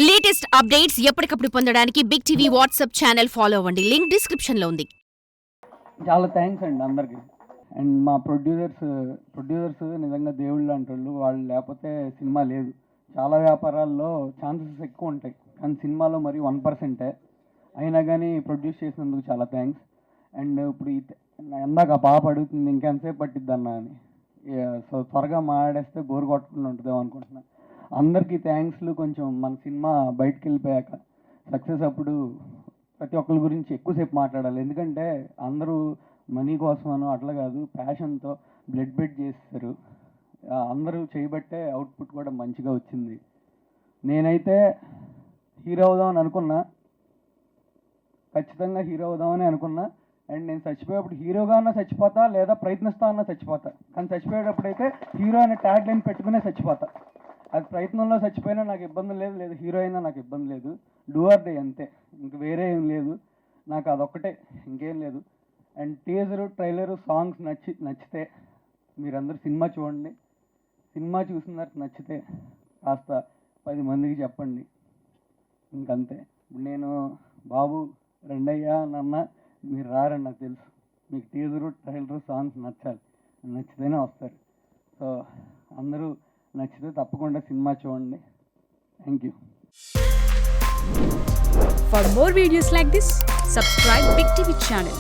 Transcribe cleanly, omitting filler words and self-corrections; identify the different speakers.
Speaker 1: Latest updates ఎప్పటికప్పుడు పొందడానికి big TV WhatsApp channel follow అవ్వండి. లింక్ డిస్క్రిప్షన్ లో ఉంది.
Speaker 2: చాలా థ్యాంక్స్ అండి అందరికి. అండ్ మా ప్రొడ్యూసర్స్ నిజంగా దేవుళ్ళు అంటారు. వాళ్ళు లేకపోతే సినిమా లేదు. చాలా వ్యాపారాల్లో ఛాన్సెస్ ఎక్కువ ఉంటాయి, కానీ సినిమాలో మరి 1%. అయినా కానీ ప్రొడ్యూస్ చేసినందుకు చాలా థ్యాంక్స్. అండ్ ఇప్పుడు ఇందాక పాప అడుగుతుంది ఇంకెంతసేపు పట్టిద్ది అన్న అని. సో త్వరగా మాట్లాడేస్తే బోర్ కొట్టకుండా ఉంటుందేమో అనుకుంటున్నా. అందరికీ థ్యాంక్స్లు. కొంచెం మన సినిమా బయటకు వెళ్ళిపోయాక సక్సెస్ అప్పుడు ప్రతి ఒక్కరి గురించి ఎక్కువసేపు మాట్లాడాలి. ఎందుకంటే అందరూ మనీ కోసమనో అట్లా కాదు, ప్యాషన్తో బ్లడ్ చేస్తారు. అందరూ చేయబట్టే అవుట్పుట్ కూడా మంచిగా వచ్చింది. నేనైతే హీరో అవుదామని అనుకున్నా, ఖచ్చితంగా హీరో అవుదామని అనుకున్నా. అండ్ నేను చచ్చిపోయేప్పుడు హీరోగా అన్నా చచ్చిపోతా, లేదా ప్రయత్నిస్తా అన్నా చచ్చిపోతా. కానీ చచ్చిపోయేటప్పుడు అయితే హీరో అనే ట్యాగ్ లైన్ పెట్టుకునే చచ్చిపోతా. అది ప్రయత్నంలో చచ్చిపోయినా నాకు ఇబ్బంది లేదు, లేదా హీరో అయినా నాకు ఇబ్బంది లేదు. డూ ఆర్ డే అంతే, ఇంక వేరే ఏం లేదు. నాకు అదొక్కటే, ఇంకేం లేదు. అండ్ టీజరు, ట్రైలరు, సాంగ్స్ నచ్చితే మీరందరూ సినిమా చూడండి. సినిమా చూసిన తర్వాత నచ్చితే కాస్త 10 మందికి చెప్పండి. ఇంకంతే. నేను బాబు రెండయ్యా నన్న మీరు రారని నాకు తెలుసు. మీకు టీజరు, ట్రైలరు, సాంగ్స్ నచ్చాలి, నచ్చితేనే వస్తారు. సో అందరూ నచ్చితే తప్పకుండా సినిమా చూడండి. Thank you.
Speaker 3: For more videos like this, subscribe Big TV channel.